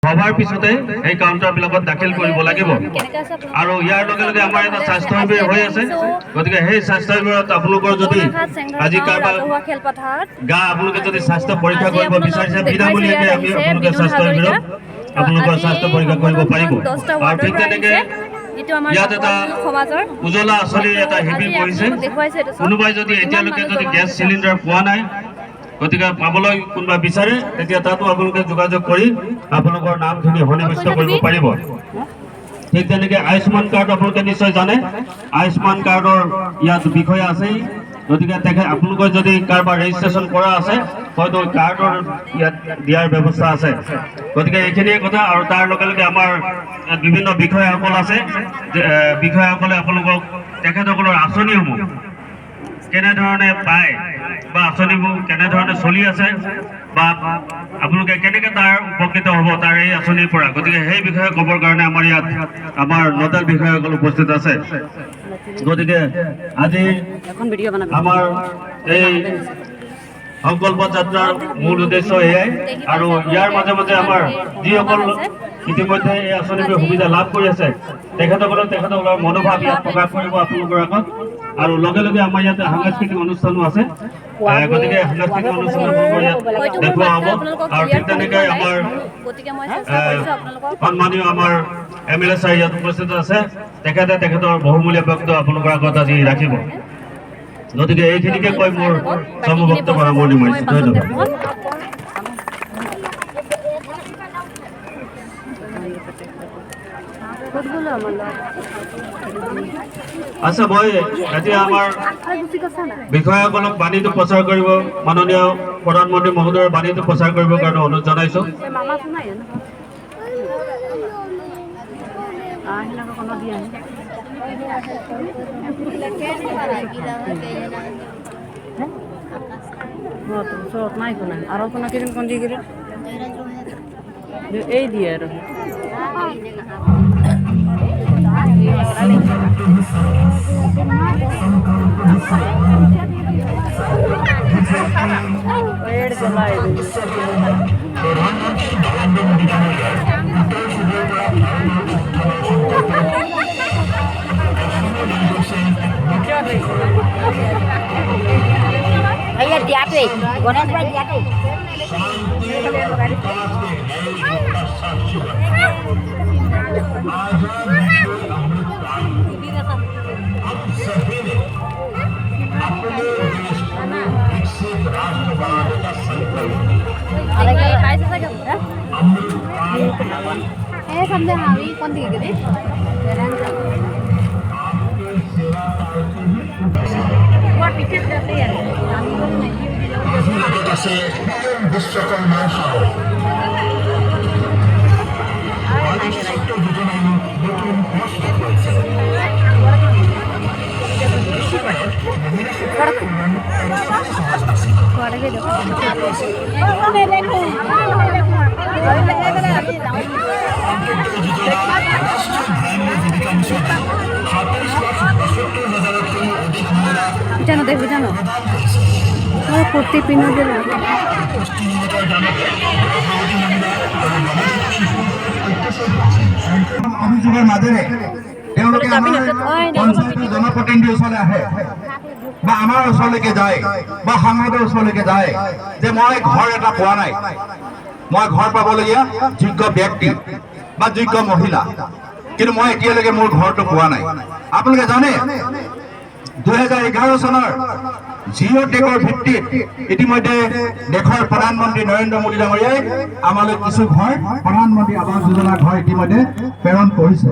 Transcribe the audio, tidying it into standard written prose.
সভাৰ পিছতে এই কাউণ্টাৰবিলাকত দাখিল কৰিব লাগিব আৰু ইয়াৰ লগে লগে আমাৰ এটা স্বাস্থ্য শিবিৰ হৈ আছে গতিকে সেই স্বাস্থ্য শিবিৰত আপোনালোকৰ যদি আজি কাৰোবাৰ গা আপোনালোকে যদি স্বাস্থ্য পৰীক্ষা কৰিব বিচাৰিছে বিনামূলীয়াকৈ আমি আপোনালোকে স্বাস্থ্য শিবিৰত আপোনালোকৰ স্বাস্থ্য পৰীক্ষা কৰিব পাৰিব আৰু ঠিক তেনেকৈ ইয়াত এটা উজলা আঁচনিৰ এটা শিবিৰ কৰিছে কোনোবাই যদি এতিয়ালৈকে যদি গেছ চিলিণ্ডাৰ পোৱা নাই গতিকে পাবলৈ কোনোবা বিচাৰে তেতিয়া তাতো আপোনালোকে যোগাযোগ কৰি আপোনালোকৰ নামখিনি সন্নিৱিষ্ট কৰিব পাৰিব ঠিক তেনেকৈ আয়ুষ্মান কাৰ্ড আপোনালোকে নিশ্চয় জানে আয়ুষ্মান কাৰ্ডৰ ইয়াত বিষয় আছেই গতিকে আপোনালোকৰ যদি কাৰোবাৰ ৰেজিষ্ট্ৰেশ্যন কৰা আছে হয়তো কাৰ্ডৰ ইয়াত দিয়াৰ ব্যৱস্থা আছে গতিকে এইখিনিয়ে কথা আৰু তাৰ লগে লগে আমাৰ বিভিন্ন বিষয়াসকল আছে বিষয়াসকলে আপোনালোকক তেখেতসকলৰ আঁচনিসমূহ কেনেধৰণে পায় বা আঁচনিবোৰ কেনেধৰণে চলি আছে বা আপোনালোকে কেনেকৈ তাৰ উপকৃত হ'ব তাৰ এই আঁচনিৰ পৰা গতিকে সেই বিষয়ে ক'বৰ কাৰণে আমাৰ ইয়াত আমাৰ নডেল বিষয়াসকল উপস্থিত আছে গতিকে আজি আমাৰ এই সংকল্প যাত্ৰাৰ মূল উদ্দেশ্য এয়াই আৰু ইয়াৰ মাজে মাজে আমাৰ যিসকল ইতিমধ্যে এই আঁচনিবোৰ সুবিধা লাভ কৰি আছে তেখেতসকলৰ মনোভাৱ ইয়াত প্ৰকাশ কৰিব আপোনালোকৰ আগত আৰু লগে লগে আমাৰ ইয়াতে সাংস্কৃতিক অনুষ্ঠানো আছে গতিকে সাংস্কৃতিক অনুষ্ঠানসমূহ ইয়াত দেখুওৱা হ'ব আৰু ঠিক তেনেকৈ আমাৰ সন্মানীয় আমাৰ MLA ছাৰ ইয়াত উপস্থিত আছে তেখেতৰ বহুমূলীয়া বক্তব্য আপোনালোকৰ আগত আজি ৰাখিব গতিকে এইখিনিকে কৈ মোৰ সমবক্তব্য সামৰণি মাৰিছোঁ ধন্যবাদ আচ্ছা মই এতিয়া আমাৰ বিষয়াসকলক বাণীটো প্ৰচাৰ কৰিব মাননীয় প্ৰধানমন্ত্ৰী মহোদয়ৰ বাণীটো প্ৰচাৰ কৰিবৰ কাৰণে অনুৰোধ জনাইছোঁ আৰু কোন কোন দি এই দিয়ে আৰু भैया दियाते गणेश भाई दियाते समझे हाँ भी कौन दिखे गए पीछे करते हैं विश्वकर्मा জানো দেখবি জানো কুর্তি পিন্ধি দিল অভিযোগের মাজেৰে তেওঁলোকে আমাৰ পঞ্চায়তৰ জনপ্ৰতিনিধিৰ ওচৰলৈ আহে বা আমাৰ ওচৰলৈকে যায় বা সাংসদৰ ওচৰলৈকে যায় যে মই ঘৰ এটা পোৱা নাই মই ঘৰ পাবলগীয়া যোগ্য ব্যক্তি বা যোগ্য মহিলা কিন্তু মই এতিয়ালৈকে মোৰ ঘৰটো পোৱা নাই আপোনালোকে জানে 2011 চনৰ জিঅ' টেকৰ ভিত্তিত ইতিমধ্যে দেশৰ প্ৰধানমন্ত্ৰী নৰেন্দ্ৰ মোদী ডাঙৰীয়াই আমালৈ কিছু ঘৰ প্ৰধানমন্ত্ৰী আৱাস যোজনা ঘৰ ইতিমধ্যে প্ৰেৰণ কৰিছে